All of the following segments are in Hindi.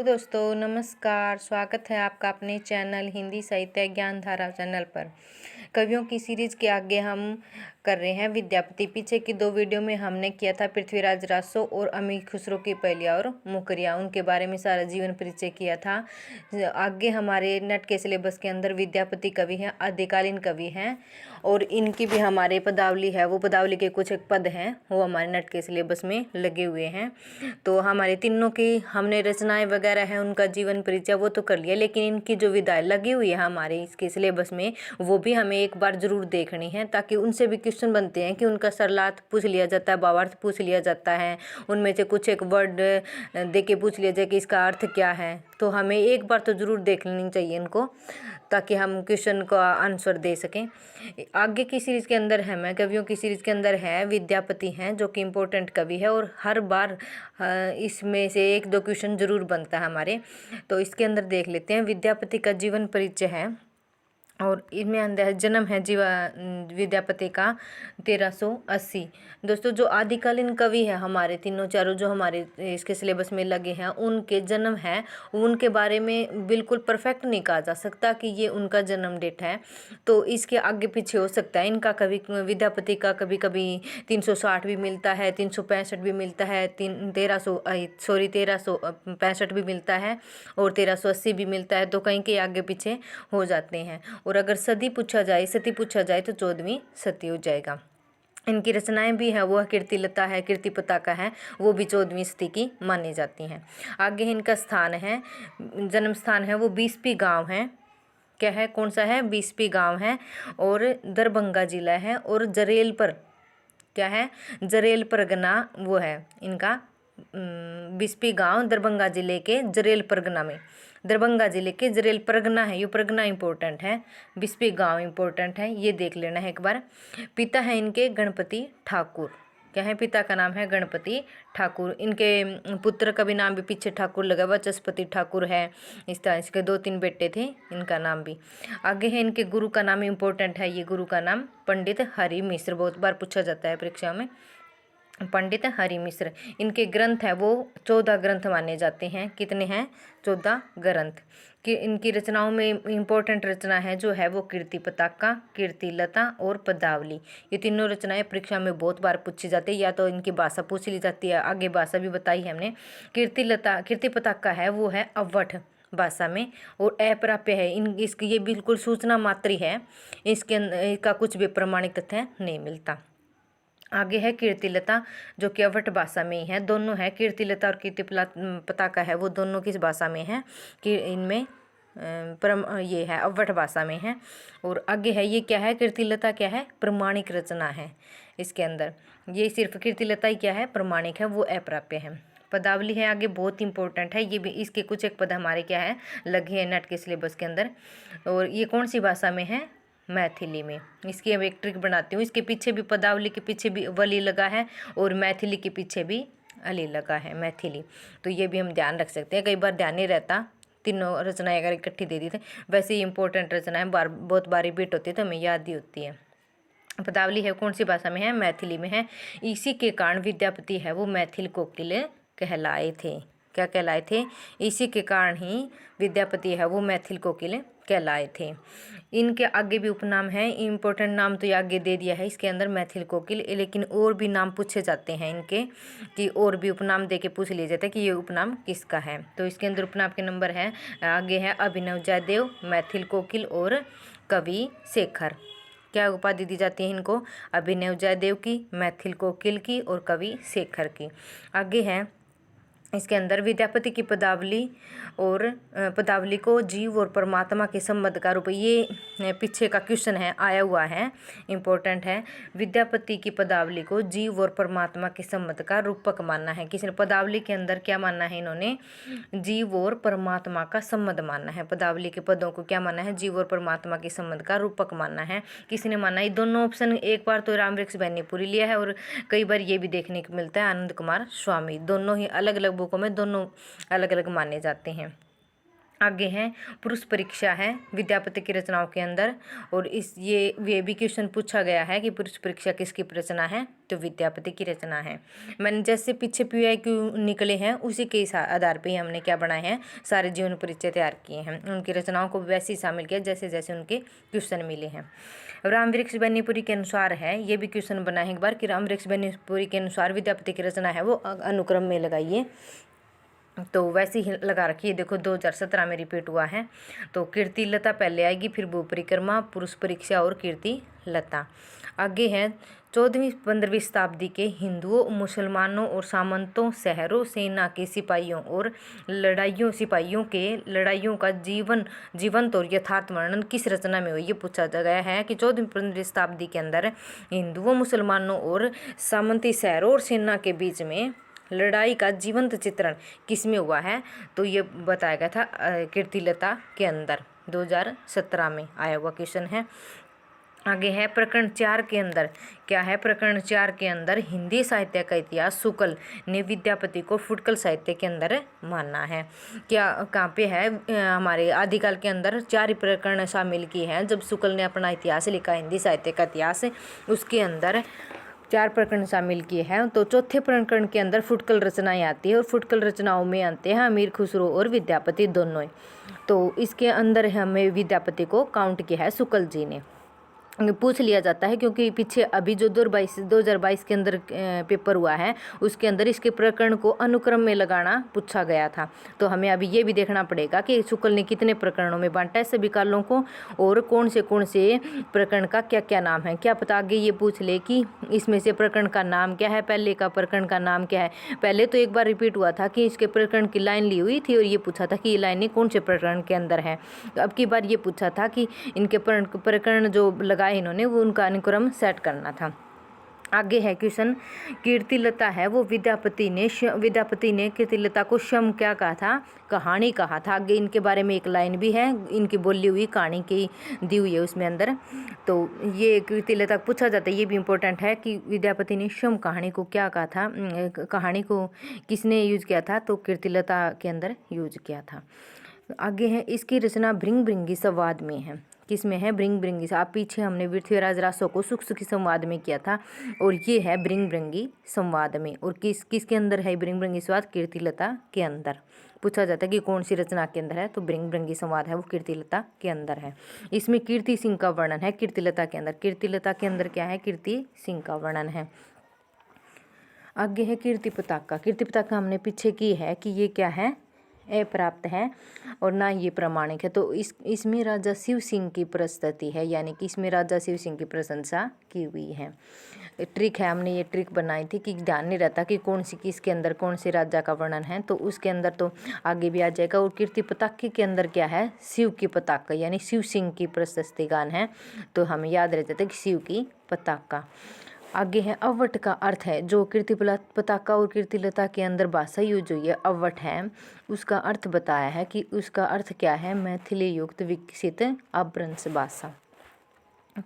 दोस्तों नमस्कार, स्वागत है आपका अपने चैनल हिंदी साहित्य ज्ञान धारा चैनल पर। कवियों की सीरीज के आगे हम कर रहे हैं विद्यापति। पीछे की 2 वीडियो में हमने किया था पृथ्वीराज रासो और अमीर खुसरो की पहलिया और मुकरिया, उनके बारे में सारा जीवन परिचय किया था। आगे हमारे नेट के सिलेबस के अंदर विद्यापति कवि हैं, आदिकालीन कवि हैं और इनकी भी हमारे पदावली है, वो पदावली के कुछ एक पद हैं वो हमारे नेट के सिलेबस में लगे हुए हैं। तो हमारे तीनों की हमने रचनाएं वगैरह हैं, उनका जीवन परिचय वो तो कर लिया, लेकिन इनकी जो विधाएं लगी हुई है हमारे इसके सिलेबस में वो भी हमें एक बार जरूर देखनी है, ताकि उनसे भी क्वेश्चन बनते हैं कि उनका सरलार्थ पूछ लिया जाता है, भावार्थ पूछ लिया जाता है, उनमें से कुछ एक वर्ड दे के पूछ लिया जाए कि इसका अर्थ क्या है। तो हमें एक बार तो जरूर देख लेनी चाहिए इनको, ताकि हम क्वेश्चन का आंसर दे सकें। आगे की सीरीज़ के अंदर है, मैं कवियों की सीरीज़ के अंदर है विद्यापति हैं, जो कि इम्पोर्टेंट कवि है और हर बार इसमें से 1-2 क्वेश्चन जरूर बनता है हमारे। तो इसके अंदर देख लेते हैं। विद्यापति का जीवन परिचय है और इनमें अंदर जन्म है विद्यापति का 1380। दोस्तों जो आदिकालीन कवि है हमारे तीनों चारों जो हमारे इसके सिलेबस में लगे हैं, उनके जन्म है, उनके बारे में बिल्कुल परफेक्ट नहीं कहा जा सकता कि ये उनका जन्म डेट है। तो इसके आगे पीछे हो सकता है। इनका कवि विद्यापति का कभी कभी 360 भी मिलता है, 365 भी मिलता है, 1365 भी मिलता है और 1380 भी मिलता है। तो कहीं के आगे पीछे हो जाते हैं। और अगर सती पूछा जाए तो 14वीं सती हो जाएगा। इनकी रचनाएं भी हैं, वो कीर्तिलता है, कीर्ति पताका है, वो भी 14वीं सदी की मानी जाती हैं। आगे इनका स्थान है, जन्म स्थान है वो बीसपी गांव है। क्या है, कौन सा है, बीसपी गांव है और दरभंगा जिला है। और जरेल पर क्या है, जरेल परगना वो है इनका बिस्पी गांव दरभंगा जिले के जरेल परगना में, दरभंगा जिले के जरेल परगना है, ये परगना इंपॉर्टेंट है, बिस्पी गांव इंपॉर्टेंट है, ये देख लेना है एक बार। पिता है इनके गणपति ठाकुर। क्या है, पिता का नाम है गणपति ठाकुर। इनके पुत्र का भी नाम भी पीछे ठाकुर लगा हुआ, चस्पति ठाकुर है। इस तरह इसके 2-3 बेटे थे, इनका नाम भी। आगे है इनके गुरु का नाम इंपॉर्टेंट है, ये गुरु का नाम पंडित हरि मिश्र, बहुत बार पूछा जाता है परीक्षा में, पंडित हरि मिश्र। इनके ग्रंथ है वो 14 ग्रंथ माने जाते हैं। कितने हैं, 14 ग्रंथ। कि इनकी रचनाओं में इम्पोर्टेंट रचना है जो है वो कीर्ति पताका, कीर्तिलता और पदावली। ये तीनों रचनाएं परीक्षा में बहुत बार पूछी जाती है, या तो इनकी भाषा पूछ ली जाती है, आगे भाषा भी बताई है हमने। कीर्ति पताका है वो है अवध भाषा में और अप्राप्य है। इसकी ये बिल्कुल सूचना मात्र है, इसका कुछ भी प्रमाणिक तथ्य नहीं मिलता। आगे है कीर्तिलता, जो कि अवध भाषा में ही है। दोनों है, कीर्तिलता और कीर्ति पताका है वो दोनों किस भाषा में है, कि इनमें ये है अवध भाषा में है। और आगे है ये क्या है, कीर्तिलता क्या है, प्रमाणिक रचना है इसके अंदर। ये सिर्फ कीर्तिलता ही क्या है, प्रमाणिक है, वो अप्राप्य है। पदावली है आगे बहुत इंपॉर्टेंट है, ये भी इसके कुछ एक पद हमारे क्या है लगे हैं नेट के सिलेबस के अंदर। और ये कौन सी भाषा में है, मैथिली में। इसकी हम एक ट्रिक बनाती हूँ, इसके पीछे भी पदावली के पीछे भी वली लगा है और मैथिली के पीछे भी अली लगा है, मैथिली। तो ये भी हम ध्यान रख सकते हैं, कई बार ध्यान नहीं रहता, तीनों रचनाएं अगर इकट्ठी दे दी थे। वैसे ही इंपॉर्टेंट रचनाएं बहुत बार रिपीट होती है तो हमें याद ही होती है। पदावली है कौन सी भाषा में है, मैथिली में है। इसी के कारण विद्यापति है वो मैथिल कोकिल कहलाए थे। क्या कहलाए थे, इसी के कारण ही विद्यापति है वो मैथिल कोकिल कहलाए थे। इनके आगे भी उपनाम है, इम्पोर्टेंट नाम तो ये आगे दे दिया है इसके अंदर मैथिल कोकिल, लेकिन और भी नाम पूछे जाते हैं इनके, कि और भी उपनाम दे के पूछ लिए जाते हैं कि ये उपनाम किसका है। तो इसके अंदर उपनाम के नंबर है, आगे है अभिनव जयदेव, मैथिल कोकिल और कवि शेखर। क्या उपाधि दी जाती है इनको, अभिनव जयदेव की, मैथिल कोकिल की और कवि शेखर की। आगे है इसके अंदर विद्यापति की पदावली और पदावली को जीव और परमात्मा के संबंध का रूप, ये पीछे का क्वेश्चन है आया हुआ है, इम्पोर्टेंट है। विद्यापति की पदावली को जीव और परमात्मा के संबंध का रूपक मानना है। किसी ने पदावली के अंदर क्या मानना है, इन्होंने जीव और परमात्मा का संबंध मानना है। पदावली के पदों को क्या मानना है, जीव और परमात्मा के संबंध का रूपक मानना है। किसी ने माना, ये दोनों ऑप्शन एक बार तो रामवृक्ष बेनीपुरी लिया है और कई बार ये भी देखने को मिलता है आनंद कुमार स्वामी। दोनों ही अलग अलग बुकों में दोनों अलग अलग माने जाते हैं। आगे है पुरुष परीक्षा है विद्यापति की रचनाओं के अंदर, और ये भी क्वेश्चन पूछा गया है कि पुरुष परीक्षा किसकी रचना है, तो विद्यापति की रचना है। मैंने जैसे पीछे PYQ निकले हैं उसी के आधार पे ही हमने क्या बनाए हैं, सारे जीवन परिचय तैयार किए हैं, उनकी रचनाओं को वैसे ही शामिल किया जैसे जैसे उनके क्वेश्चन मिले हैं। राम वृक्ष बेनीपुरी के अनुसार है, ये भी क्वेश्चन बना है एक बार कि राम वृक्ष बेनीपुरी के अनुसार विद्यापति की रचना है वो अनुक्रम में लगाइए, तो वैसे ही लगा रखी है। देखो 2017 में रिपीट हुआ है, तो कीर्ति लता पहले आएगी, फिर भू परिक्रमा, पुरुष परीक्षा और कीर्ति लता। आगे है 14वीं-15वीं शताब्दी के हिंदुओं, मुसलमानों और सामंतों, शहरों, सेना के सिपाहियों और लड़ाइयों का जीवंत और यथार्थ वर्णन किस रचना में हुई, ये पूछा गया है कि 14वीं-15वीं शताब्दी के अंदर हिंदुओं, मुसलमानों और सामंती शहरों और सेना के बीच में लड़ाई का जीवंत चित्रण किसमें हुआ है, तो ये बताया गया था कीर्तिलता के अंदर, 2017 में आया हुआ क्वेश्चन है। आगे है प्रकरण 4 के अंदर क्या है, प्रकरण 4 के अंदर हिंदी साहित्य का इतिहास शुक्ल ने विद्यापति को फुटकल साहित्य के अंदर माना है। क्या कहाँ पे है, हमारे आदिकाल के अंदर 4 प्रकरण शामिल किए हैं। जब शुक्ल ने अपना इतिहास लिखा, हिंदी साहित्य का इतिहास, उसके अंदर 4 प्रकरण शामिल किए हैं। तो चौथे प्रकरण के अंदर फुटकल रचनाएं आती है, और फुटकल रचनाओं में आते हैं अमीर खुसरो और विद्यापति दोनों। तो इसके अंदर हमें विद्यापति को काउंट किया है शुक्ल जी ने। पूछ लिया जाता है क्योंकि पीछे अभी जो 2022 के अंदर पेपर हुआ है उसके अंदर इसके प्रकरण को अनुक्रम में लगाना पूछा गया था। तो हमें अभी ये भी देखना पड़ेगा कि शुक्ल ने कितने प्रकरणों में बांटा है सभी कालों को, और कौन से प्रकरण का क्या क्या नाम है। क्या पता आगे ये पूछ ले कि इसमें से प्रकरण का नाम क्या है, पहले का प्रकरण का नाम क्या है। पहले तो एक बार रिपीट हुआ था कि इसके प्रकरण की लाइन ली हुई थी और ये पूछा था कि ये लाइनें कौन से प्रकरण के अंदर है। तो अब की बार ये पूछा था कि इनके प्रकरण जो इन्होंने वो उनका अनुक्रम सेट करना था। आगे है क्वेश्चन, कीर्तिलता है वो विद्यापति ने कीर्तिलता को शम क्या कहा था, कहानी कहा था। आगे इनके बारे में एक लाइन भी है, इनकी बोली हुई कहानी की दी हुई है उसमें अंदर। तो ये कीर्तिलता पूछा जाता है, ये भी इम्पोर्टेंट है कि विद्यापति ने शम कहानी को क्या कहा था, कहानी को किसने यूज किया था, तो कीर्तिलता के अंदर यूज किया था। आगे है इसकी रचना भृंग भृंगी संवाद में है, किसमें है, भृंग भृंगी। आप पीछे हमने पृथ्वीराज रासो को सुख सुखी संवाद में किया था, और ये है भृंग भृंगी संवाद में। और किसके अंदर है भृंग भृंगी संवाद, कीर्तिलता के अंदर। पूछा जाता है कि कौन सी रचना के अंदर है, तो भृंग भृंगी संवाद है वो कीर्तिलता के अंदर है। इसमें कीर्ति सिंह का वर्णन है कीर्तिलता के अंदर। कीर्तिलता के अंदर क्या है, कीर्ति सिंह का वर्णन है। आगे है कीर्ति पताका। कीर्ति पताका हमने पीछे की है कि ये क्या है, अप्राप्त है और ना ये प्रमाणिक है। तो इसमें राजा शिव सिंह की प्रस्तुति है, यानी कि इसमें राजा शिव सिंह की प्रशंसा की हुई है। ट्रिक है, हमने ये ट्रिक बनाई थी कि ध्यान नहीं रहता कि कौन सी किसके अंदर कौन से राजा का वर्णन है, तो उसके अंदर तो आगे भी आ जाएगा। और कीर्ति पताके के अंदर क्या है, शिव की पताका यानी शिव सिंह की प्रशस्ति गान है, तो हमें याद रह जाता है कि शिव की पताका। आगे है अवट का अर्थ है, जो कीर्ति पताका और कीर्तिलता के अंदर भाषा यूज हुई है अवट है, उसका अर्थ बताया है कि उसका अर्थ क्या है, मैथिली युक्त विकसित अपभ्रंश भाषा।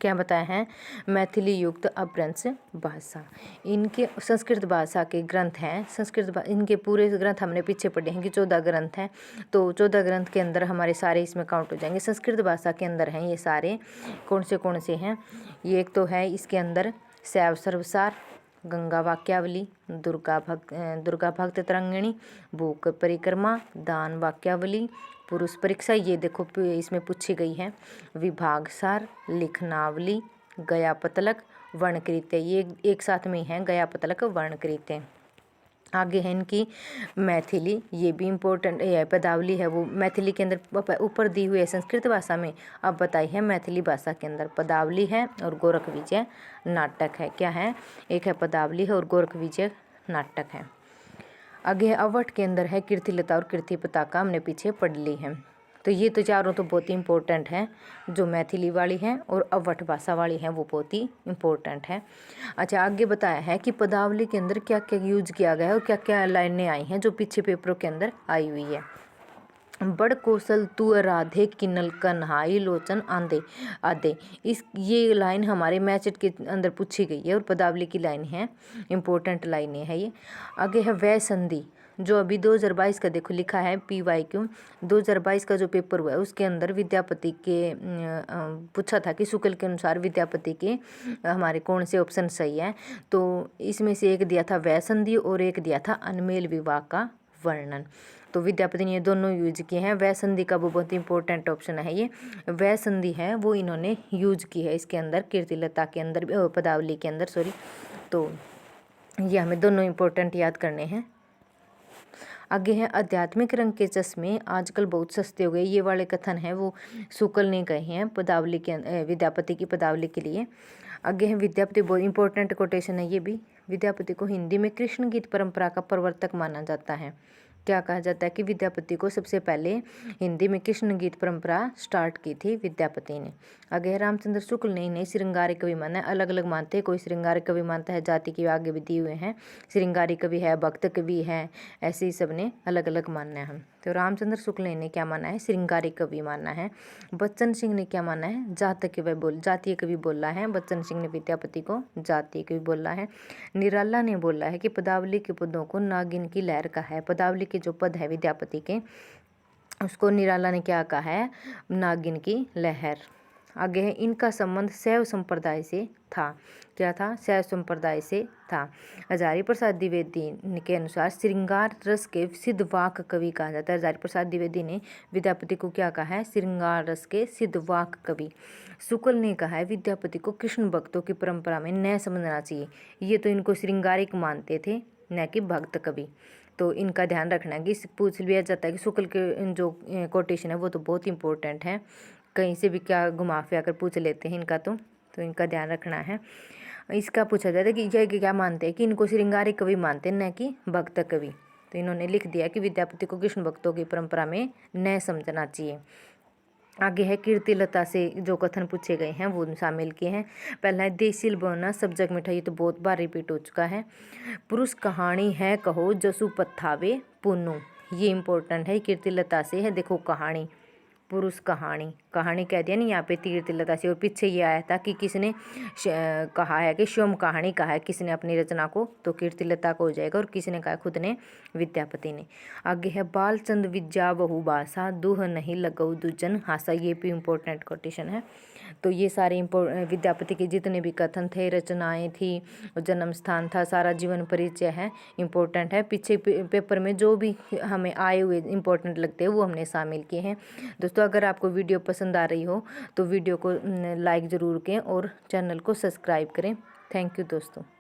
क्या बताया है, मैथिली युक्त अपभ्रंश भाषा। इनके संस्कृत भाषा के ग्रंथ हैं, इनके पूरे ग्रंथ हमने पीछे पढ़े हैं कि 14 ग्रंथ हैं, तो 14 ग्रंथ के अंदर हमारे सारे इसमें काउंट हो जाएंगे। संस्कृत भाषा के अंदर हैं ये सारे, कौन से हैं, ये एक तो है इसके अंदर शैव सर्वसार, गंगा वाक्यावली, दुर्गा भक्त तरंगिणी, भू परिक्रमा, दान वाक्यावली, पुरुष परीक्षा, ये देखो इसमें पूछी गई है, विभाग सार, लिखनावली, गया पतलक, वर्णकृत्य, ये एक साथ में है गया पतलक वर्णकृत्य। आगे है इनकी मैथिली, ये भी इम्पोर्टेंट है, पदावली है वो मैथिली के अंदर ऊपर दी हुई है संस्कृत भाषा में, अब बताई है मैथिली भाषा के अंदर पदावली है और गोरख विजय नाटक है। क्या है, एक है पदावली है और गोरख विजय नाटक है। आगे है अवट के अंदर है कीर्तिलता और कीर्ति पताका, हमने पीछे पढ़ ली है। तो ये तो चारों तो बहुत ही इम्पोर्टेंट है, जो मैथिली वाली है और अवट भाषा वाली है वो बहुत ही इम्पोर्टेंट है। अच्छा, आगे बताया है कि पदावली के अंदर क्या क्या यूज किया गया है और क्या क्या लाइनें आई हैं जो पीछे पेपरों के अंदर आई हुई है। बड़ कौशल तू राधे किन्नल कन्हाई लोचन आंधे आधे, ये लाइन हमारे मैचेट के अंदर पूछी गई है और पदावली की लाइन है, इम्पोर्टेंट लाइनें है ये। आगे है वह संधि, जो अभी 2022 का देखो लिखा है PYQ 2022 का जो पेपर हुआ है उसके अंदर विद्यापति के पूछा था कि शुक्ल के अनुसार विद्यापति के हमारे कौन से ऑप्शन सही है। तो इसमें से एक दिया था वह संधि और एक दिया था अनमेल विवाह का वर्णन। तो विद्यापति ने ये दोनों यूज किए हैं। वह संधि का वो बहुत इंपॉर्टेंट ऑप्शन है, ये वह संधि है वो इन्होंने यूज की है इसके अंदर, कीर्तिलता के अंदर, पदावली के अंदर सॉरी। तो ये हमें दोनों इंपॉर्टेंट याद करने हैं। आगे है आध्यात्मिक रंग के चश्मे आजकल बहुत सस्ते हो गए। ये वाले कथन है वो शुक्ल ने कहे हैं पदावली के विद्यापति की पदावली के लिए। आगे है विद्यापति, बहुत इंपॉर्टेंट कोटेशन है ये भी। विद्यापति को हिंदी में कृष्ण गीत परंपरा का प्रवर्तक माना जाता है। क्या कहा जाता है कि विद्यापति को सबसे पहले हिंदी में कृष्ण गीत परंपरा स्टार्ट की थी विद्यापति ने। आगे रामचंद्र शुक्ल ने इन्हें श्रृंगारी कवि माना है। अलग अलग मानते हैं, कोई श्रृंगारी कवि मानता है, जाति के आगे भी दिए हुए हैं, श्रृंगारी कवि है, भक्त कवि है, ऐसे ही सबने अलग अलग मानना है। तो रामचंद्र शुक्ल ने इन्हें क्या माना है, श्रृंगारी कवि मानना है। बच्चन सिंह ने क्या माना है, जातीय कवि बोला है। बच्चन सिंह ने विद्यापति को जातीय कवि बोला है। निराला ने बोला है कि पदावली के पदों को नागिन की लहर का है। पदावली के जो पद है विद्यापति के उसको निराला ने क्या कहा है, नागिन की लहर। आगे है इनका संबंध शैव संप्रदाय से था। क्या था, शैव संप्रदाय से था। हजारी प्रसाद द्विवेदी के अनुसार श्रृंगार रस के सिद्धवाक कवि कहा जाता है। हजारी प्रसाद द्विवेदी ने विद्यापति को क्या कहा है, श्रृंगार रस के सिद्धवाक कवि। शुक्ल ने कहा है विद्यापति को कृष्ण भक्तों की परंपरा में न समझना चाहिए। ये तो इनको श्रृंगारिक मानते थे न कि भक्त कवि। तो इनका ध्यान रखना है कि पूछ लिया जाता है कि शुक्ल के जो कोटेशन है वो तो बहुत इंपॉर्टेंट है, कहीं से भी क्या घुमा फिरा कर पूछ लेते हैं इनका, तो इनका ध्यान रखना है। इसका पूछा जाता है कि यह क्या मानते हैं कि इनको श्रृंगारी कवि मानते हैं न कि भक्त कवि। तो इन्होंने लिख दिया कि विद्यापति को कृष्ण भक्तों की परंपरा में न समझना चाहिए। आगे है कीर्तिलता से जो कथन पूछे गए हैं वो शामिल किए हैं। पहला है देसील बोना सब जग मिठाई, तो बहुत बार रिपीट हो चुका है। पुरुष कहानी है कहो जसु पत्थावे पुन्नु, ये इंपॉर्टेंट है, कीर्तिलता से है। देखो कहानी, पुरुष कहानी, कहानी कह दिया नहीं यहाँ पे कीर्तिलता से। और पीछे ये आया था कि किसने कहा है कि स्वयं कहानी कहा है किसने अपनी रचना को, तो कीर्तिलता को हो जाएगा। और किसने कहा, खुद ने, विद्यापति ने। आगे है बालचंद विद्या बहु भाषा दुह नहीं लगऊ दुजन हासा, ये भी इम्पोर्टेंट कोटेशन है। तो ये सारे विद्यापति के जितने भी कथन थे, रचनाएं थी, जन्म स्थान था, सारा जीवन परिचय है, इम्पोर्टेंट है। पीछे पेपर में जो भी हमें आए हुए इम्पोर्टेंट लगते हैं वो हमने शामिल किए हैं। दोस्तों अगर आपको वीडियो पसंद आ रही हो तो वीडियो को लाइक ज़रूर करें और चैनल को सब्सक्राइब करें। थैंक यू दोस्तों।